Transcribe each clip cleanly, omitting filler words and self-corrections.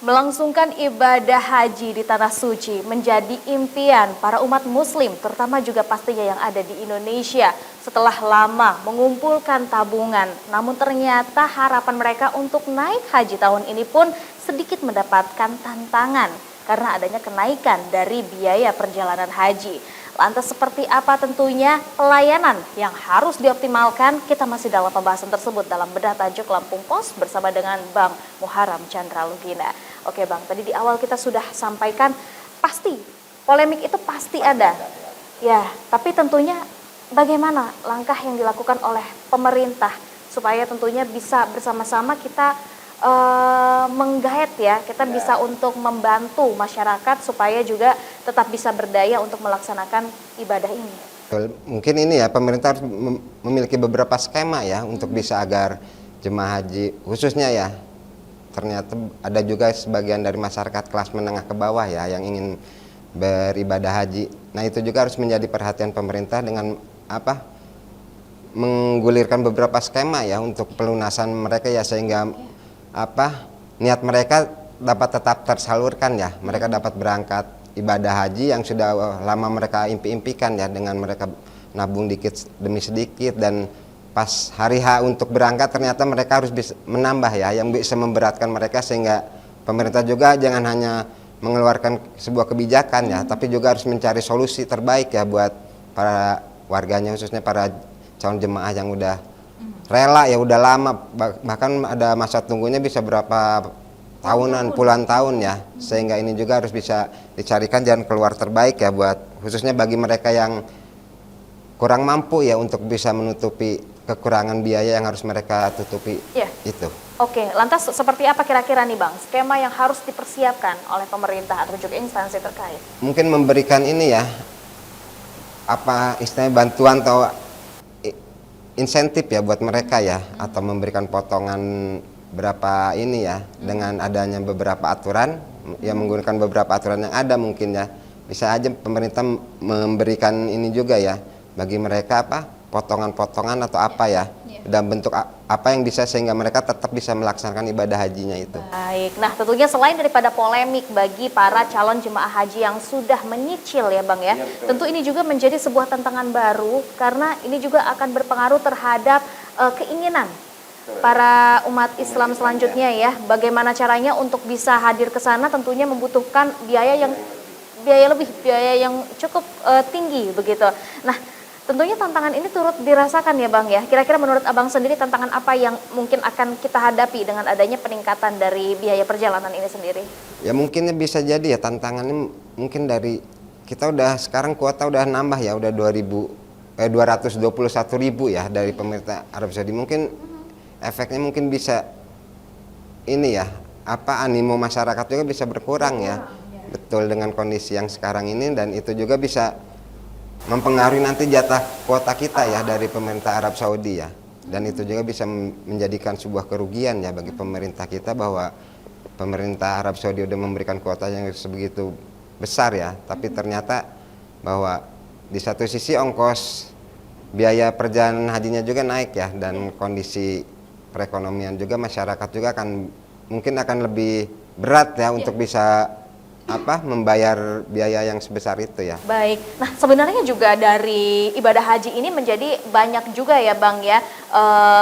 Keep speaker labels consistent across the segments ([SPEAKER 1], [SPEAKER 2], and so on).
[SPEAKER 1] Melangsungkan ibadah haji di Tanah Suci menjadi impian para umat muslim, terutama juga pastinya yang ada di Indonesia setelah lama mengumpulkan tabungan. Namun ternyata harapan mereka untuk naik haji tahun ini pun sedikit mendapatkan tantangan karena adanya kenaikan dari biaya perjalanan haji. Lantas seperti apa tentunya pelayanan yang harus dioptimalkan? Kita masih dalam pembahasan tersebut dalam Bedah Tajuk Lampung Pos bersama dengan Bang Muharram Chandra Lugina. Oke Bang, tadi di awal kita sudah sampaikan pasti polemik itu pasti ada. Ya, tapi tentunya bagaimana langkah yang dilakukan oleh pemerintah supaya tentunya bisa bersama-sama kita menggait ya, kita bisa untuk membantu masyarakat supaya juga tetap bisa berdaya untuk melaksanakan ibadah ini.
[SPEAKER 2] Mungkin ini ya, pemerintah harus memiliki beberapa skema ya untuk bisa agar jemaah haji khususnya ya, ternyata ada juga sebagian dari masyarakat kelas menengah ke bawah ya yang ingin beribadah haji. Nah itu juga harus menjadi perhatian pemerintah dengan menggulirkan beberapa skema ya untuk pelunasan mereka ya, sehingga niat mereka dapat tetap tersalurkan ya, mereka dapat berangkat ibadah haji yang sudah lama mereka impi-impikan ya, dengan mereka nabung dikit demi sedikit, dan pas hari H untuk berangkat ternyata mereka harus bisa menambah ya, yang bisa memberatkan mereka, sehingga pemerintah juga jangan hanya mengeluarkan sebuah kebijakan ya, tapi juga harus mencari solusi terbaik ya buat para warganya, khususnya para calon jemaah yang udah rela ya, udah lama, bahkan ada masa tunggunya bisa berapa tahunan, puluhan tahun ya, sehingga ini juga harus bisa dicarikan jalan keluar terbaik ya buat khususnya bagi mereka yang kurang mampu ya, untuk bisa menutupi kekurangan biaya yang harus mereka tutupi ya. Itu.
[SPEAKER 1] Oke, lantas seperti apa kira-kira nih Bang skema yang harus dipersiapkan oleh pemerintah atau juga instansi terkait?
[SPEAKER 2] Mungkin memberikan ini ya, istilahnya bantuan atau insentif ya buat mereka ya, atau memberikan potongan berapa ini ya, dengan adanya beberapa aturan ya, menggunakan beberapa aturan yang ada mungkin ya, bisa aja pemerintah memberikan ini juga ya bagi mereka potongan-potongan atau apa ya, dalam bentuk apa yang bisa, sehingga mereka tetap bisa melaksanakan ibadah hajinya itu.
[SPEAKER 1] Baik, nah tentunya selain daripada polemik bagi para calon jemaah haji yang sudah menyicil ya Bang ya, tentu ini juga menjadi sebuah tantangan baru karena ini juga akan berpengaruh terhadap keinginan para umat Islam selanjutnya ya. Bagaimana caranya untuk bisa hadir ke sana tentunya membutuhkan biaya yang cukup tinggi begitu. Nah, tentunya tantangan ini turut dirasakan ya Bang ya. Kira-kira menurut Abang sendiri tantangan apa yang mungkin akan kita hadapi dengan adanya peningkatan dari biaya perjalanan ini sendiri?
[SPEAKER 2] Ya mungkin bisa jadi ya tantangannya mungkin dari kita udah sekarang kuota udah nambah ya, udah 221.000 ya dari pemerintah Arab Saudi. Mungkin efeknya mungkin bisa ini ya, animo masyarakat juga bisa berkurang ya. Betul, dengan kondisi yang sekarang ini, dan itu juga bisa mempengaruhi nanti jatah kuota kita ya dari pemerintah Arab Saudi ya, dan itu juga bisa menjadikan sebuah kerugian ya bagi pemerintah kita, bahwa pemerintah Arab Saudi udah memberikan kuota yang sebegitu besar ya, tapi ternyata bahwa di satu sisi ongkos biaya perjalanan hajinya juga naik ya, dan kondisi perekonomian juga masyarakat juga mungkin akan lebih berat ya untuk bisa membayar biaya yang sebesar itu ya.
[SPEAKER 1] Baik, nah sebenarnya juga dari ibadah haji ini menjadi banyak juga ya Bang ya,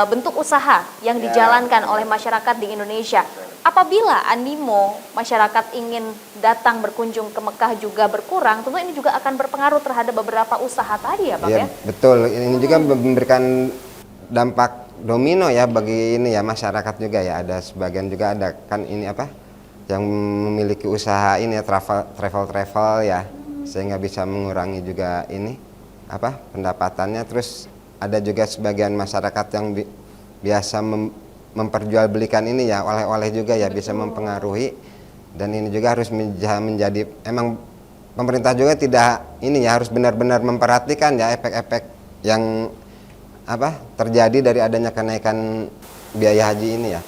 [SPEAKER 1] bentuk usaha yang dijalankan oleh masyarakat di Indonesia. Apabila animo masyarakat ingin datang berkunjung ke Mekah juga berkurang, tentu ini juga akan berpengaruh terhadap beberapa usaha tadi ya Bang ya?
[SPEAKER 2] Betul, ini juga memberikan dampak domino ya bagi ini ya, masyarakat juga ya. Ada sebagian juga ada kan ini yang memiliki usaha ini ya, travel ya, sehingga bisa mengurangi juga ini pendapatannya. Terus ada juga sebagian masyarakat yang biasa memperjualbelikan ini ya, oleh-oleh juga ya, bisa mempengaruhi. Dan ini juga harus menjadi, emang pemerintah juga tidak ini ya, harus benar-benar memperhatikan ya efek-efek yang terjadi dari adanya kenaikan biaya haji ini ya.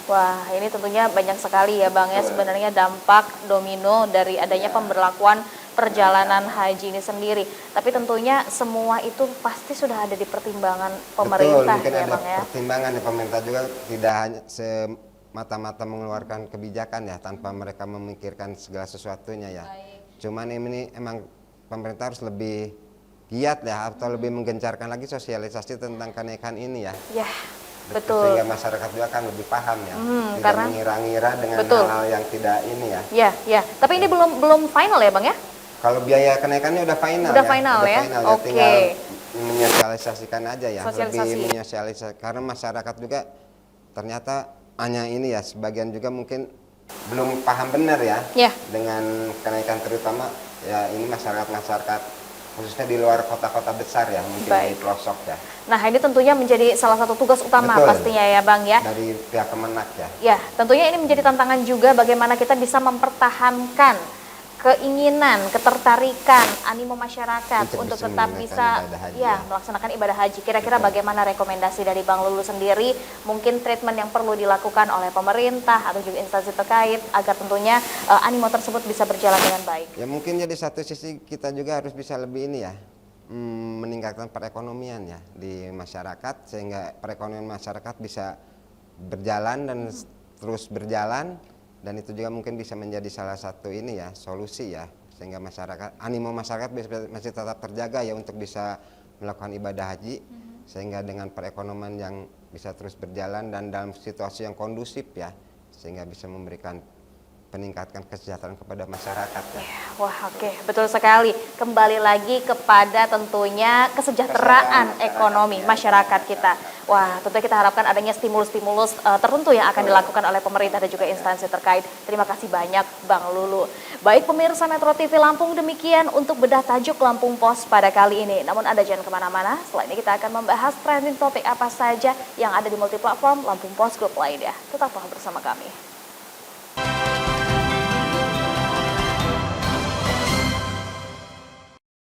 [SPEAKER 1] Wah, ini tentunya banyak sekali ya Bang ya, sebenarnya dampak domino dari adanya pemberlakuan perjalanan haji ini sendiri. Tapi tentunya semua itu pasti sudah ada di pertimbangan pemerintah.
[SPEAKER 2] Betul, mungkin
[SPEAKER 1] ya
[SPEAKER 2] ada
[SPEAKER 1] Bang ya.
[SPEAKER 2] pertimbangan ya, pemerintah juga tidak hanya mata-mata mengeluarkan kebijakan ya tanpa mereka memikirkan segala sesuatunya ya.
[SPEAKER 1] Baik.
[SPEAKER 2] Cuman ini emang pemerintah harus lebih giat ya atau lebih menggencarkan lagi sosialisasi tentang kenaikan ini ya.
[SPEAKER 1] Ya, betul.
[SPEAKER 2] Sehingga masyarakat juga kan lebih paham ya. Tidak
[SPEAKER 1] Karena
[SPEAKER 2] mengira-ngira dengan
[SPEAKER 1] betul.
[SPEAKER 2] hal-hal yang tidak ini ya.
[SPEAKER 1] Ya, ya. Tapi ini belum final ya, Bang ya?
[SPEAKER 2] Kalau biaya kenaikannya udah final
[SPEAKER 1] Udah
[SPEAKER 2] ya.
[SPEAKER 1] final ya? Oke.
[SPEAKER 2] Tinggal menyosialisasikan aja ya.
[SPEAKER 1] Sosialisasi.
[SPEAKER 2] Lebih menyosialisasikan karena masyarakat juga ternyata hanya ini ya, sebagian juga mungkin belum paham benar ya.
[SPEAKER 1] Ya.
[SPEAKER 2] Dengan kenaikan terutama ya ini masyarakat khususnya di luar kota-kota besar ya, mungkin
[SPEAKER 1] Baik.
[SPEAKER 2] di pelosok ya.
[SPEAKER 1] Nah, ini tentunya menjadi salah satu tugas utama
[SPEAKER 2] Betul.
[SPEAKER 1] pastinya ya, Bang ya.
[SPEAKER 2] Dari pihak Kemenak ya.
[SPEAKER 1] Ya, tentunya ini menjadi tantangan juga bagaimana kita bisa mempertahankan keinginan, ketertarikan, animo masyarakat untuk
[SPEAKER 2] bisa
[SPEAKER 1] tetap
[SPEAKER 2] menunaikan
[SPEAKER 1] bisa
[SPEAKER 2] ibadah haji
[SPEAKER 1] ya
[SPEAKER 2] ya.
[SPEAKER 1] melaksanakan ibadah haji. Kira-kira
[SPEAKER 2] Betul.
[SPEAKER 1] bagaimana rekomendasi dari Bang Lulu sendiri? Mungkin treatment yang perlu dilakukan oleh pemerintah atau juga instansi terkait agar tentunya animo tersebut bisa berjalan dengan baik.
[SPEAKER 2] Ya mungkin jadi satu sisi kita juga harus bisa lebih ini ya, meningkatkan perekonomian ya di masyarakat sehingga perekonomian masyarakat bisa berjalan dan terus berjalan, dan itu juga mungkin bisa menjadi salah satu ini ya solusi ya sehingga masyarakat animo masyarakat masih tetap terjaga ya untuk bisa melakukan ibadah haji sehingga dengan perekonomian yang bisa terus berjalan dan dalam situasi yang kondusif ya sehingga bisa memberikan meningkatkan kesejahteraan kepada masyarakat ya.
[SPEAKER 1] Wah, oke, betul sekali. Kembali lagi kepada tentunya kesejahteraan ekonomi masyarakat kita. Wah, tentunya kita harapkan adanya stimulus-stimulus tertentu yang akan dilakukan oleh pemerintah dan juga instansi terkait. Terima kasih banyak, Bang Lulu. Baik pemirsa Metro TV Lampung, demikian untuk bedah tajuk Lampung Pos pada kali ini. Namun Anda jangan kemana-mana, setelah ini kita akan membahas trending topik apa saja yang ada di multiplatform Lampung Pos Group lainnya. Tetaplah bersama kami.